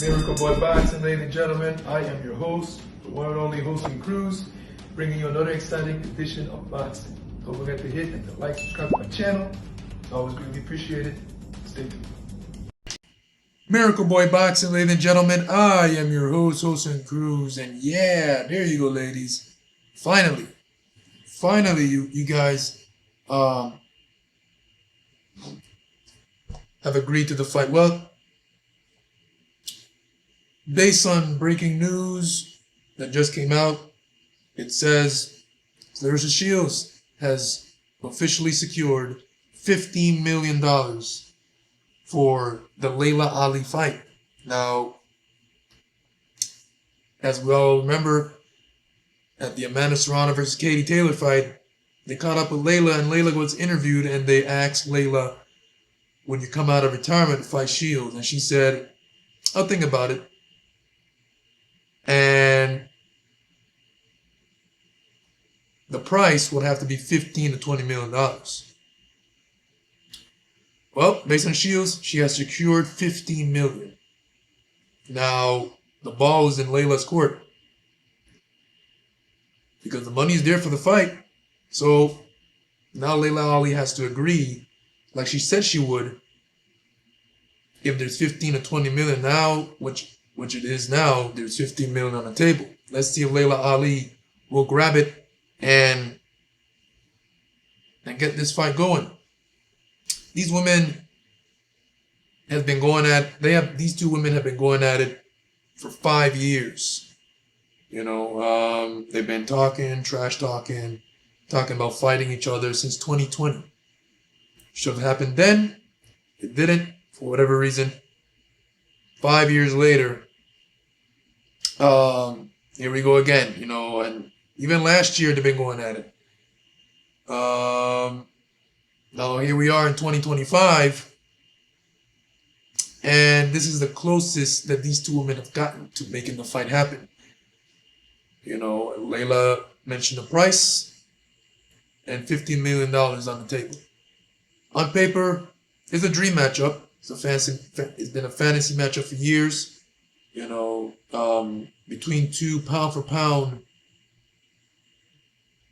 Miracle Boy Boxing, ladies and gentlemen. I am your host, the one and only Hosting Cruz, bringing you another exciting edition of boxing. Don't forget to hit and to like, subscribe to my channel. It's always greatly appreciated. Stay tuned. Miracle Boy Boxing, ladies and gentlemen. I am your host, Hosting Cruz, and yeah, there you go, ladies. Finally, you guys have agreed to the fight. Well, based on breaking news that just came out, it says Clarissa Shields has officially secured $15 million for the Laila Ali fight. Now, as we all remember, at the Amanda Serrano versus Katie Taylor fight, they caught up with Laila, and Laila was interviewed, and they asked Laila, "When you come out of retirement to fight Shields?" And she said, "I'll think about it." And the price would have to be $15 to $20 million. Well, based on Shields, she has secured $15 million. Now, the ball is in Laila's court because the money is there for the fight. So now Laila Ali has to agree, like she said she would, if there's 15 to 20 million now, which it is now, there's 15 million on the table. Let's see if Laila Ali will grab it and get this fight going. These women have been going at these two women have been going at it for 5 years. You know, they've been trash talking about fighting each other since 2020. Should have happened then. It didn't, for whatever reason. 5 years later, here we go again, you know, and even last year they've been going at it. Now here we are in 2025, and this is the closest that these two women have gotten to making the fight happen. You know, Laila mentioned the price, and $15 million on the table. On paper, it's a dream matchup. It's been a fantasy matchup for years. You know, between two pound for pound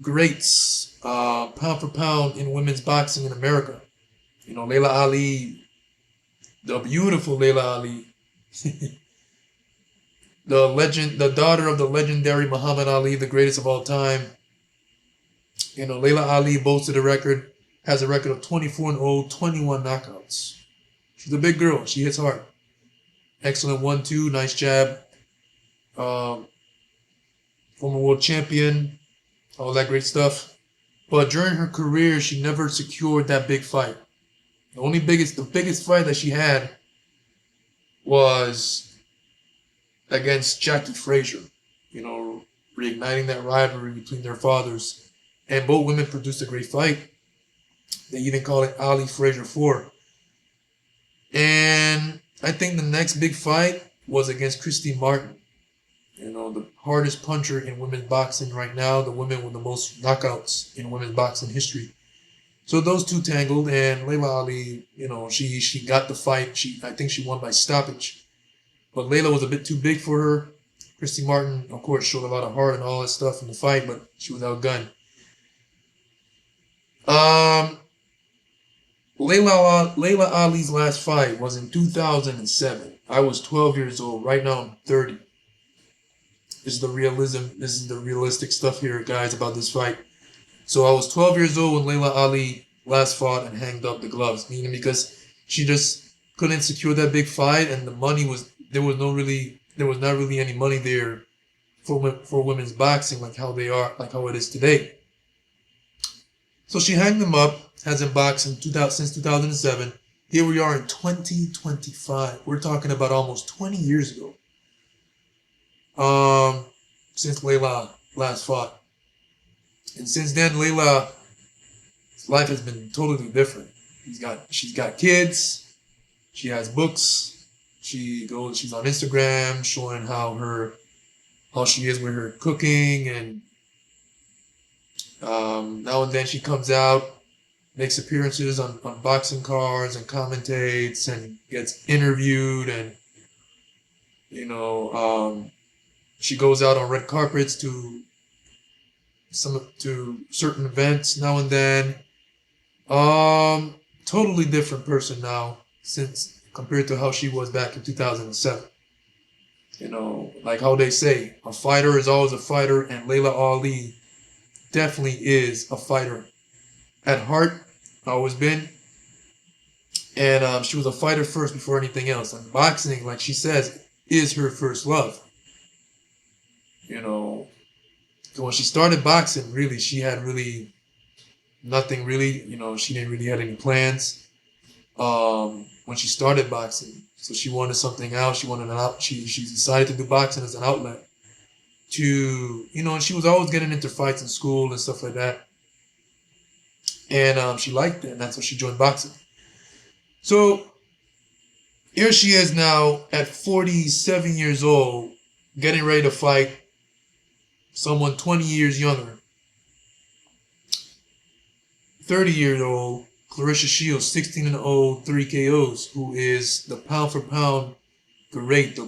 greats, pound for pound in women's boxing in America. You know, Laila Ali, the beautiful Laila Ali, the daughter of the legendary Muhammad Ali, the greatest of all time. You know, Laila Ali has a record of 24-0, 21 knockouts. She's a big girl. She hits hard. Excellent 1-2, nice jab. Former world champion, all that great stuff. But during her career, she never secured that big fight. The biggest fight that she had was against Jackie Frazier. You know, reigniting that rivalry between their fathers. And both women produced a great fight. They even call it Ali Frazier 4. And I think the next big fight was against Christy Martin. You know, the hardest puncher in women's boxing right now, the woman with the most knockouts in women's boxing history. So those two tangled, and Laila Ali, you know, she got the fight. I think she won by stoppage. But Laila was a bit too big for her. Christy Martin, of course, showed a lot of heart and all that stuff in the fight, but she was outgunned. Laila Ali's last fight was in 2007. I was 12 years old. Right now I'm 30. This is the realism. This is the realistic stuff here, guys, about this fight. So I was 12 years old when Laila Ali last fought and hanged up the gloves, meaning because she just couldn't secure that big fight, and the money was there was not really any money there for women's boxing like how it is today. So she hanged them up. Hasn't boxed since 2007. Here we are in 2025. We're talking about almost 20 years ago. Since Laila last fought. And since then, Laila's life has been totally different. She's got kids. She has books. She's on Instagram showing how she is with her cooking, and now and then she comes out, makes appearances on boxing cards and commentates and gets interviewed, and You know, she goes out on red carpets to certain events now and then. Totally different person now since compared to how she was back in 2007. You know, like how they say, a fighter is always a fighter, and Laila Ali definitely is a fighter at heart. Always been, and she was a fighter first before anything else. And boxing, like she says, is her first love. You know, so when she started boxing, really, she had really nothing really. You know, she didn't really have any plans. When she started boxing, so she wanted something else. She wanted an out. She decided to do boxing as an outlet. And she was always getting into fights in school and stuff like that. And she liked it, and that's when she joined boxing. So here she is now at 47 years old, getting ready to fight someone 20 years younger. 30-year-old Clarissa Shields, 16-0, 3 KOs, who is the pound for pound great, the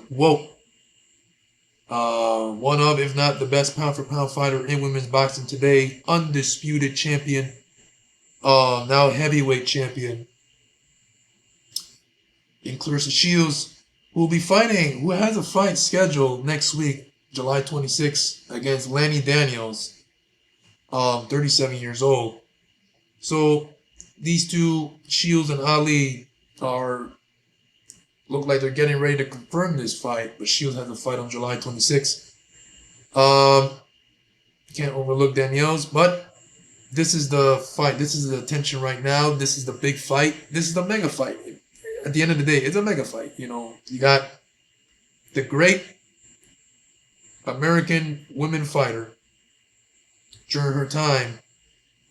one of, if not the best pound for pound fighter in women's boxing today, undisputed champion, now heavyweight champion. In Clarissa Shields, who has a fight scheduled next week, July 26th, against Lanny Daniels, 37 years old. So these two, Shields and Ali, look like they're getting ready to confirm this fight, but Shields has a fight on July 26th. Can't overlook Daniels, but this is the fight. This is the attention right now. This is the big fight. This is the mega fight. At the end of the day, it's a mega fight. You know, you got the great American women fighter during her time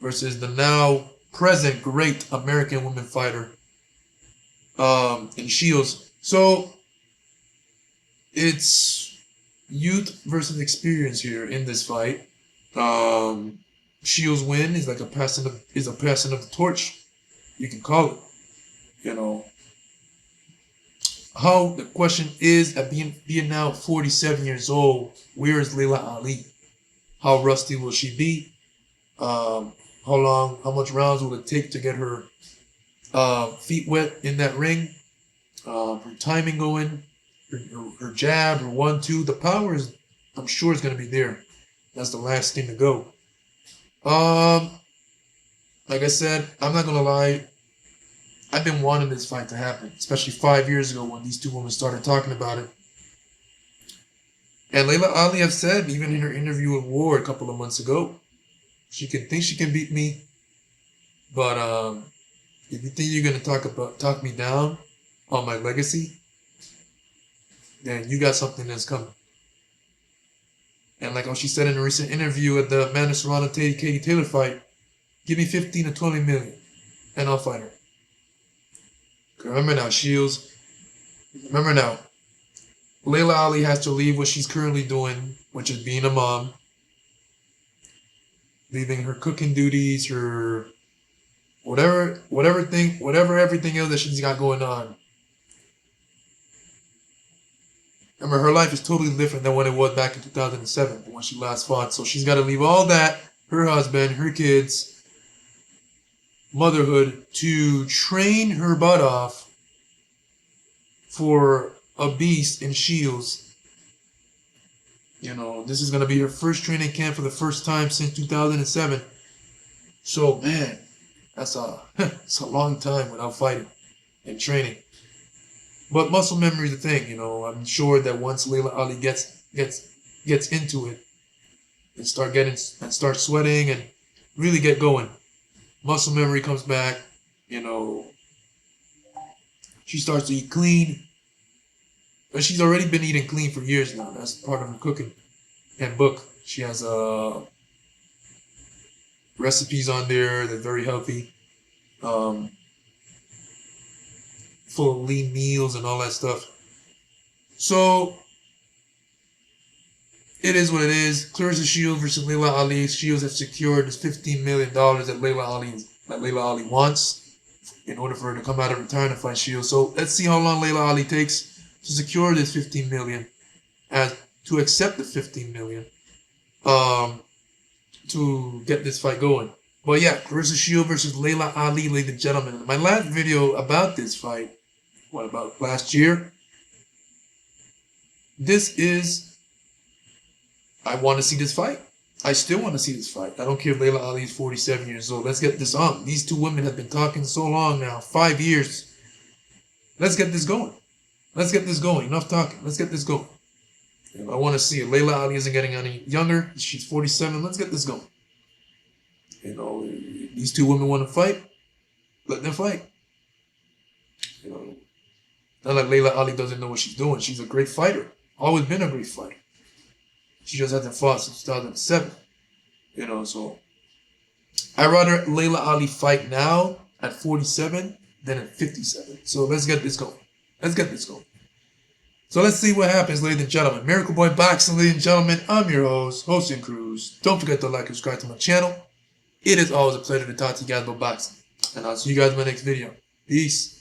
versus the now present great American women fighter in Shields. So it's youth versus experience here in this fight. Shields' win is like a passing of the torch, you can call it. You know, how the question is, at being now 47 years old, where is Laila Ali? How rusty will she be? How much rounds will it take to get her feet wet in that ring? Her timing going, her jab, her 1-2, the power is, I'm sure, is going to be there. That's the last thing to go. Like I said, I'm not gonna lie. I've been wanting this fight to happen, especially 5 years ago when these two women started talking about it. And Laila Ali have said, even in her interview with Ward a couple of months ago, she can beat me, but if you think you're gonna talk me down on my legacy, then you got something that's coming. And like how she said in a recent interview at the Amanda Serrano Katie Taylor fight, give me 15 to 20 million, and I'll fight her. Remember now, Shields. Remember now, Laila Ali has to leave what she's currently doing, which is being a mom, leaving her cooking duties, her everything else that she's got going on. Remember, her life is totally different than what it was back in 2007 when she last fought. So she's got to leave all that, her husband, her kids, motherhood, to train her butt off for a beast in Shields. You know, this is going to be her first training camp for the first time since 2007. So, man, it's a long time without fighting and training. But muscle memory is the thing, you know. I'm sure that once Laila Ali gets into it and start sweating and really get going, muscle memory comes back. You know, she starts to eat clean. But she's already been eating clean for years now. That's part of her cooking and book. She has recipes on there that are very healthy. Full of lean meals and all that stuff. So it is what it is. Clarissa Shields versus Laila Ali. Shields have secured this $15 million that Laila Ali wants in order for her to come out of retirement and fight Shields. So let's see how long Laila Ali takes to secure this 15 million, and to accept the 15 million, to get this fight going. But yeah, Clarissa Shields versus Laila Ali, ladies and gentlemen. My last video about this fight, what about last year? I want to see this fight. I still want to see this fight. I don't care if Laila Ali is 47 years old. Let's get this on. These two women have been talking so long now, 5 years. Let's get this going. Let's get this going. Enough talking. Let's get this going. I want to see it. Laila Ali isn't getting any younger. She's 47. Let's get this going. These two women want to fight. Let them fight. Not like Laila Ali doesn't know what she's doing. She's a great fighter. Always been a great fighter. She just hasn't fought since 2007. So I'd rather Laila Ali fight now at 47 than at 57. So let's get this going. Let's get this going. So let's see what happens, ladies and gentlemen. Miracle Boy Boxing, ladies and gentlemen. I'm your host, Hosting Cruz. Don't forget to like and subscribe to my channel. It is always a pleasure to talk to you guys about boxing. And I'll see you guys in my next video. Peace.